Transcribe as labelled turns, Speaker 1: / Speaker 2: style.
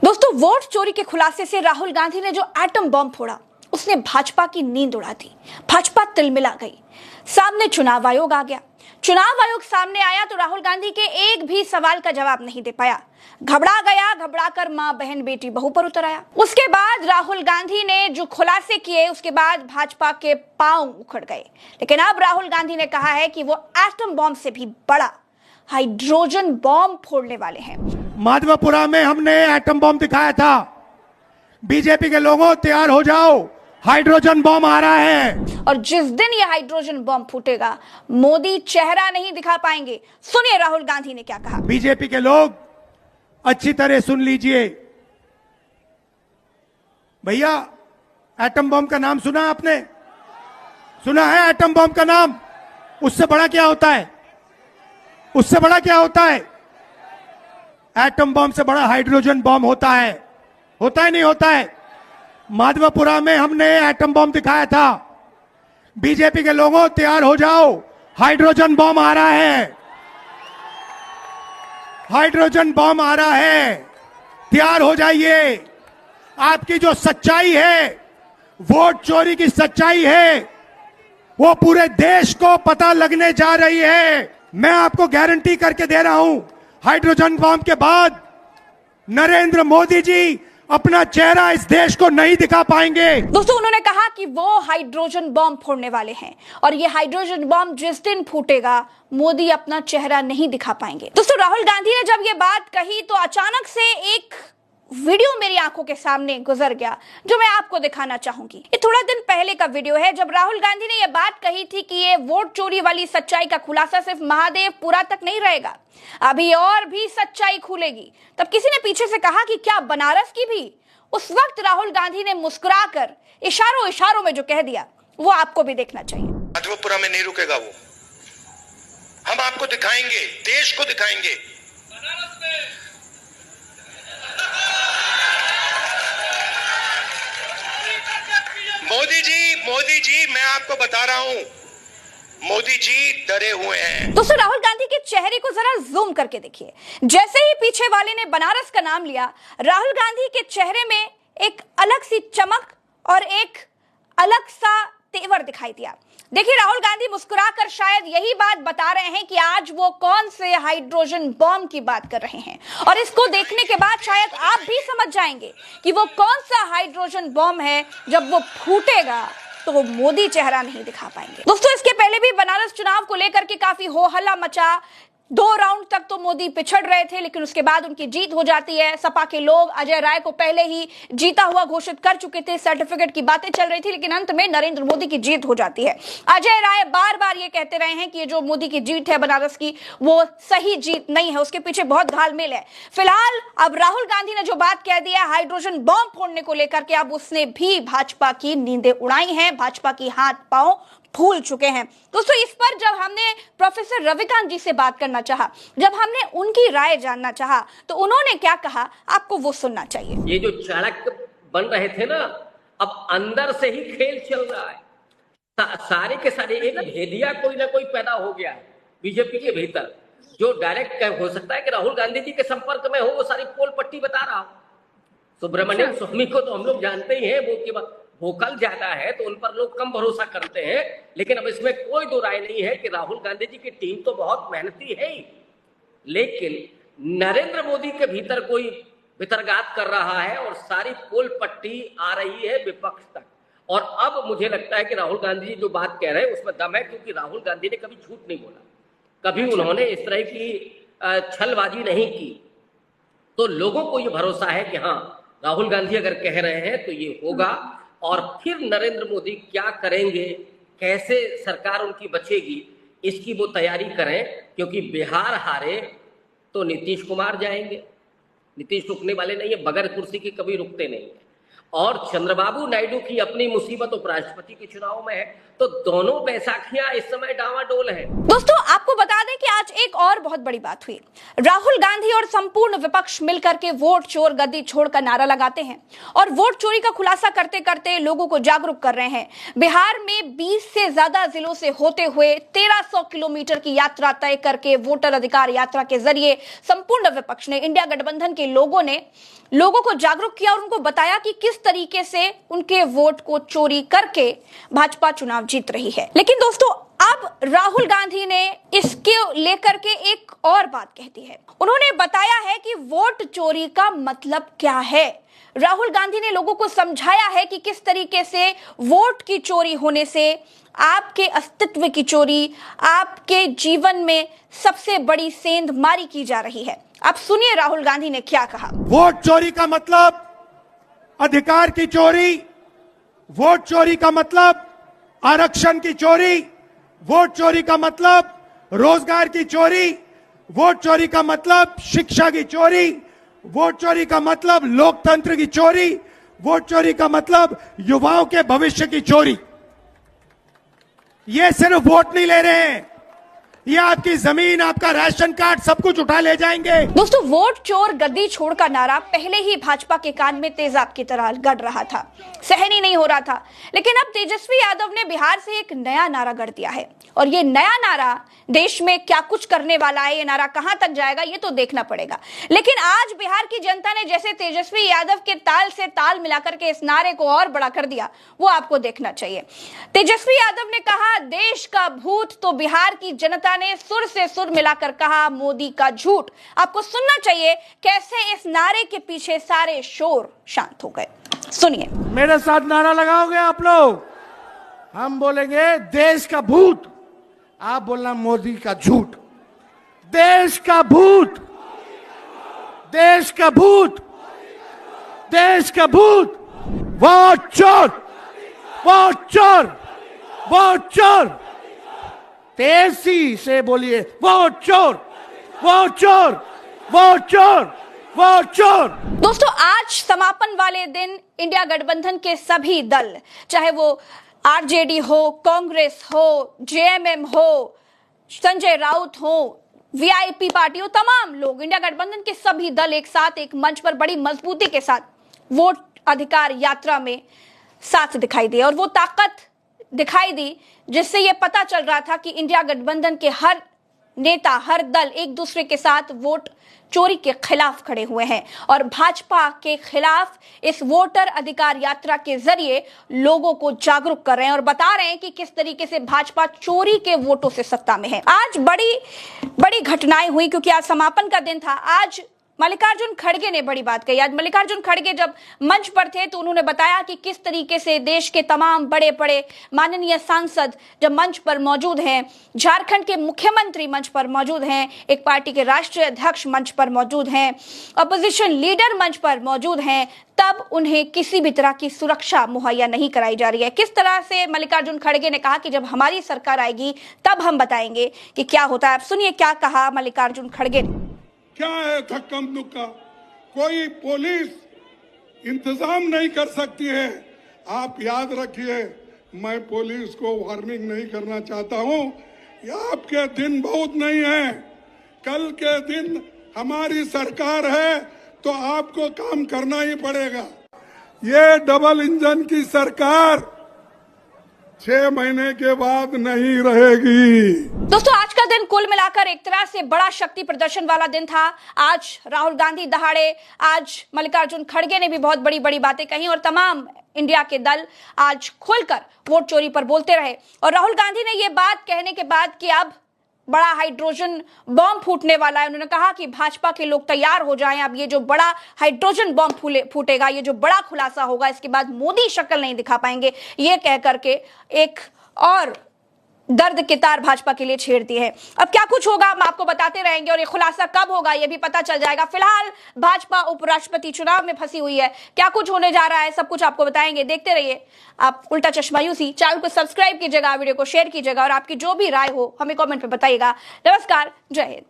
Speaker 1: दोस्तों, वोट चोरी के खुलासे से राहुल गांधी ने जो एटम बम फोड़ा उसने भाजपा की नींद उड़ा दी। भाजपा तिलमिला गई। सामने चुनाव आयोग आ गया। चुनाव आयोग सामने आया तो राहुल गांधी के एक भी सवाल का जवाब नहीं दे पाया। घबरा गया, घबराकर मां, बहन, बेटी, बहू पर उतर आया। उसके बाद राहुल गांधी ने जो खुलासे किए उसके बाद भाजपा के पांव उखड़ गए। लेकिन अब राहुल गांधी ने कहा है कि वो एटम बम से भी बड़ा हाइड्रोजन बम फोड़ने वाले हैं।
Speaker 2: माधवपुरा में हमने एटम बम दिखाया था। बीजेपी के लोगों, तैयार हो जाओ, हाइड्रोजन बम आ रहा है।
Speaker 1: और जिस दिन यह हाइड्रोजन बम फूटेगा, मोदी चेहरा नहीं दिखा पाएंगे। सुनिए राहुल गांधी ने क्या कहा।
Speaker 2: बीजेपी के लोग अच्छी तरह सुन लीजिए। भैया, एटम बम का नाम सुना आपने? सुना है एटम बम का नाम? उससे बड़ा क्या होता है? उससे बड़ा क्या होता है? एटम बम से बड़ा हाइड्रोजन बम होता है। होता है नहीं होता है? माधवपुरा में हमने एटम बम दिखाया था। बीजेपी के लोगों, तैयार हो जाओ, हाइड्रोजन बम आ रहा है। हाइड्रोजन बम आ रहा है, तैयार हो जाइए। आपकी जो सच्चाई है, वोट चोरी की सच्चाई है, वो पूरे देश को पता लगने जा रही है। मैं आपको गारंटी करके दे रहा हूं, हाइड्रोजन बम के बाद नरेंद्र मोदी जी अपना चेहरा इस देश को नहीं दिखा पाएंगे।
Speaker 1: दोस्तों, उन्होंने कहा कि वो हाइड्रोजन बम फोड़ने वाले हैं और ये हाइड्रोजन बम जिस दिन फूटेगा, मोदी अपना चेहरा नहीं दिखा पाएंगे। दोस्तों, राहुल गांधी ने जब ये बात कही तो अचानक से एक वीडियो मेरी आंखों के सामने गुजर गया, जो मैं आपको दिखाना चाहूंगी। ये थोड़ा दिन पहले का वीडियो है, जब राहुल गांधी ने यह बात कही थी कि ये वोट चोरी वाली सच्चाई का खुलासा सिर्फ महादेवपुरा तक नहीं रहेगा, अभी और भी सच्चाई खुलेगी। तब किसी ने पीछे से कहा कि क्या बनारस की भी? उस वक्त राहुल गांधी ने मुस्कुराकर इशारों इशारों में जो कह दिया, वो आपको भी देखना चाहिए।
Speaker 3: माधवपुरा में नहीं रुकेगा वो। हम आपको दिखाएंगे, देश को दिखाएंगे। मोदी जी, मैं आपको बता रहा हूं, मोदी जी डरे हुए हैं।
Speaker 1: दोस्तों, राहुल गांधी के चेहरे को जरा जूम करके देखिए। जैसे ही पीछे वाले ने बनारस का नाम लिया, राहुल गांधी के चेहरे में एक अलग सी चमक और एक अलग सा तेवर दिखाई दिया। देखिए, राहुल गांधी मुस्कुराकर शायद यही बात बता रहे हैं कि आज वो कौन से हाइड्रोजन बम की बात कर रहे हैं। और इसको देखने के बाद शायद आप भी समझ जाएंगे कि वो कौन सा हाइड्रोजन बम है। जब वो फूटेगा तो वो मोदी चेहरा नहीं दिखा पाएंगे। दोस्तों, इसके पहले भी बनारस चुनाव को लेकर के काफी हो हल्ला मचा। 2 राउंड तक तो मोदी पिछड़ रहे थे, लेकिन उसके बाद उनकी जीत हो जाती है। सपा के लोग अजय राय को पहले ही जीता हुआ घोषित कर चुके थे, सर्टिफिकेट की बातें चल रही थी, लेकिन अंत में नरेंद्र मोदी की जीत हो जाती है। अजय राय बार बार ये कहते रहे हैं कि ये जो मोदी की जीत है बनारस की, वो सही जीत नहीं है, उसके पीछे बहुत घालमेल है। फिलहाल अब राहुल गांधी ने जो बात कह दी है हाइड्रोजन बम फोड़ने को लेकर के, अब उसने भी भाजपा की नींदें उड़ाई हैं, भाजपा की हाथ पांव फूल चुके हैं। दोस्तों, इस पर जब हमने प्रोफेसर रविकांत जी से बात करना चाहा, जब हमने उनकी राय जानना चाहा, तो उन्होंने क्या कहा, आपको वो सुनना चाहिए।
Speaker 4: ये जो चाणक्य बन रहे थे ना, अब अंदर से ही खेल चल रहा है। सारे के सारे एक भेदिया कोई ना कोई पैदा हो गया है बीजेपी के भीतर, जो डायरेक्ट हो सकता है कि राहुल गांधी जी के संपर्क में हो। वो सारी पोल पट्टी बता रहा हूं। सुब्रमण्यम स्वामी को तो हम लोग जानते ही हैं, वो वोकल ज्यादा है तो उन पर लोग कम भरोसा करते हैं। लेकिन अब इसमें कोई दो राय नहीं है कि राहुल गांधी जी की टीम तो बहुत मेहनती है ही, लेकिन नरेंद्र मोदी के भीतर कोई वितर्गात कर रहा है और सारी पोल पट्टी आ रही है विपक्ष तक। और अब मुझे लगता है कि राहुल गांधी जी जो बात कह रहे हैं उसमें दम है, क्योंकि राहुल गांधी ने कभी झूठ नहीं बोला, कभी उन्होंने इस तरह की छलबाजी नहीं की। तो लोगों को यह भरोसा है कि हाँ, राहुल गांधी अगर कह रहे हैं तो ये होगा। और फिर नरेंद्र मोदी क्या करेंगे, कैसे सरकार उनकी बचेगी, इसकी वो तैयारी करें, क्योंकि बिहार हारे तो नीतीश कुमार जाएंगे। नीतीश रुकने वाले नहीं है, बगैर कुर्सी के कभी रुकते नहीं है। और चंद्रबाबू नायडू की अपनी मुसीबत उपराष्ट्रपति के चुनाव में है, तो दोनों बैसाखियां इस समय डावाडोल है।
Speaker 1: दोस्तों, आपको बता दें कि आज एक और बहुत बड़ी बात हुई। राहुल गांधी और संपूर्ण विपक्ष मिलकर के वोट चोर गद्दी छोड़ का नारा लगाते हैं और वोट चोरी का खुलासा करते करते लोगों को जागरूक कर रहे हैं। बिहार में 20 से ज्यादा जिलों से होते हुए 1300 किलोमीटर की यात्रा तय करके वोटर अधिकार यात्रा के जरिए संपूर्ण विपक्ष ने, इंडिया गठबंधन के लोगों ने लोगों को जागरूक किया और उनको बताया कि किस तरीके से उनके वोट को चोरी करके भाजपा चुनाव जीत रही है। लेकिन दोस्तों, अब राहुल गांधी ने इसके लेकर के एक और बात कह दी है। उन्होंने बताया है कि वोट चोरी का मतलब क्या है। राहुल गांधी ने लोगों को समझाया है कि किस तरीके से वोट की चोरी होने से आपके अस्तित्व की चोरी, आपके जीवन में सबसे बड़ी सेंधमारी की जा रही है। आप सुनिए राहुल गांधी ने क्या कहा।
Speaker 2: वोट चोरी का मतलब अधिकार की चोरी, वोट चोरी का मतलब आरक्षण की चोरी, वोट चोरी का मतलब रोजगार की चोरी, वोट चोरी का मतलब शिक्षा की चोरी, वोट चोरी का मतलब लोकतंत्र की चोरी, वोट चोरी का मतलब युवाओं के भविष्य की चोरी। ये सिर्फ वोट नहीं ले रहे हैं, ये आपकी जमीन, आपका राशन कार्ड, सब कुछ उठा ले जाएंगे।
Speaker 1: दोस्तों, वोट चोर गद्दी छोड़ का नारा पहले ही भाजपा के कान में तेजाब की तरह गड़ रहा था, सहन ही नहीं हो रहा था। लेकिन अब तेजस्वी यादव ने बिहार से एक नया नारा गढ़ दिया है और ये नया नारा देश में क्या कुछ करने वाला है, ये नारा कहां तक जाएगा ये तो देखना पड़ेगा। लेकिन आज बिहार की जनता ने जैसे तेजस्वी यादव के ताल से ताल मिलाकर के इस नारे को और बड़ा कर दिया, वो आपको देखना चाहिए। तेजस्वी यादव ने कहा, देश का भूत, तो बिहार की जनता ने सुर से सुर मिलाकर कहा, मोदी का झूठ। आपको सुनना चाहिए कैसे इस नारे के पीछे सारे शोर शांत हो गए। सुनिए।
Speaker 5: मेरे साथ नारा लगाओगे आप लोग? हम बोलेंगे देश का भूत, आप बोलना मोदी का झूठ। देश का भूत, देश का भूत, देश का भूत, वोट चोर, वोट चोर, वोट चोर। तेजी से बोलिए, वोट चोर, वोट चोर, वोट चोर, वोट चोर।
Speaker 1: दोस्तों, आज समापन वाले दिन इंडिया गठबंधन के सभी दल, चाहे वो आरजेडी हो, कांग्रेस हो, जेएमएम हो, संजय राउत हो, वीआईपी पार्टी हो, तमाम लोग, इंडिया गठबंधन के सभी दल एक साथ एक मंच पर बड़ी मजबूती के साथ वोट अधिकार यात्रा में साथ दिखाई दिए और वो ताकत दिखाई दी जिससे ये पता चल रहा था कि इंडिया गठबंधन के हर नेता, हर दल एक दूसरे के साथ वोट चोरी के खिलाफ खड़े हुए हैं और भाजपा के खिलाफ इस वोटर अधिकार यात्रा के जरिए लोगों को जागरूक कर रहे हैं और बता रहे हैं कि किस तरीके से भाजपा चोरी के वोटों से सत्ता में है। आज बड़ी बड़ी घटनाएं हुई क्योंकि आज समापन का दिन था। आज मल्लिकार्जुन खड़गे ने बड़ी बात कही। आज मल्लिकार्जुन खड़गे जब मंच पर थे तो उन्होंने बताया कि किस तरीके से देश के तमाम बड़े बड़े माननीय सांसद जब मंच पर मौजूद हैं, झारखंड के मुख्यमंत्री मंच पर मौजूद हैं, एक पार्टी के राष्ट्रीय अध्यक्ष मंच पर मौजूद हैं, अपोजिशन लीडर मंच पर मौजूद हैं, तब उन्हें किसी भी तरह की सुरक्षा मुहैया नहीं कराई जा रही है। किस तरह से मल्लिकार्जुन खड़गे ने कहा कि जब हमारी सरकार आएगी तब हम बताएंगे कि क्या होता है। आप सुनिए क्या कहा मल्लिकार्जुन खड़गे ने।
Speaker 6: क्या है धक्कम धुक्का, कोई पुलिस इंतजाम नहीं कर सकती है। आप याद रखिए, मैं पुलिस को वार्निंग नहीं करना चाहता हूं। ये आपके दिन बहुत नहीं है, कल के दिन हमारी सरकार है तो आपको काम करना ही पड़ेगा। ये डबल इंजन की सरकार 6 महीने के बाद नहीं रहेगी।
Speaker 1: दोस्तों, आज का दिन कुल मिलाकर एक तरह से बड़ा शक्ति प्रदर्शन वाला दिन था। आज राहुल गांधी दहाड़े, आज मल्लिकार्जुन खड़गे ने भी बहुत बड़ी बड़ी बातें कही और तमाम इंडिया के दल आज खुलकर वोट चोरी पर बोलते रहे। और राहुल गांधी ने यह बात कहने के बाद कि अब बड़ा हाइड्रोजन बॉम्ब फूटने वाला है, उन्होंने कहा कि भाजपा के लोग तैयार हो जाएं। अब ये जो बड़ा हाइड्रोजन बॉम्ब फूटेगा, ये जो बड़ा खुलासा होगा, इसके बाद मोदी शक्ल नहीं दिखा पाएंगे, ये कह करके एक और दर्द की तार भाजपा के लिए छेड़ दी है। अब क्या कुछ होगा हम आपको बताते रहेंगे और ये खुलासा कब होगा ये भी पता चल जाएगा। फिलहाल भाजपा उपराष्ट्रपति चुनाव में फंसी हुई है, क्या कुछ होने जा रहा है सब कुछ आपको बताएंगे। देखते रहिए आप उल्टा चश्मा यूसी। चैनल को सब्सक्राइब कीजिएगा, वीडियो को शेयर कीजिएगा और आपकी जो भी राय हो हमें कमेंट में बताइएगा। नमस्कार, जय हिंद।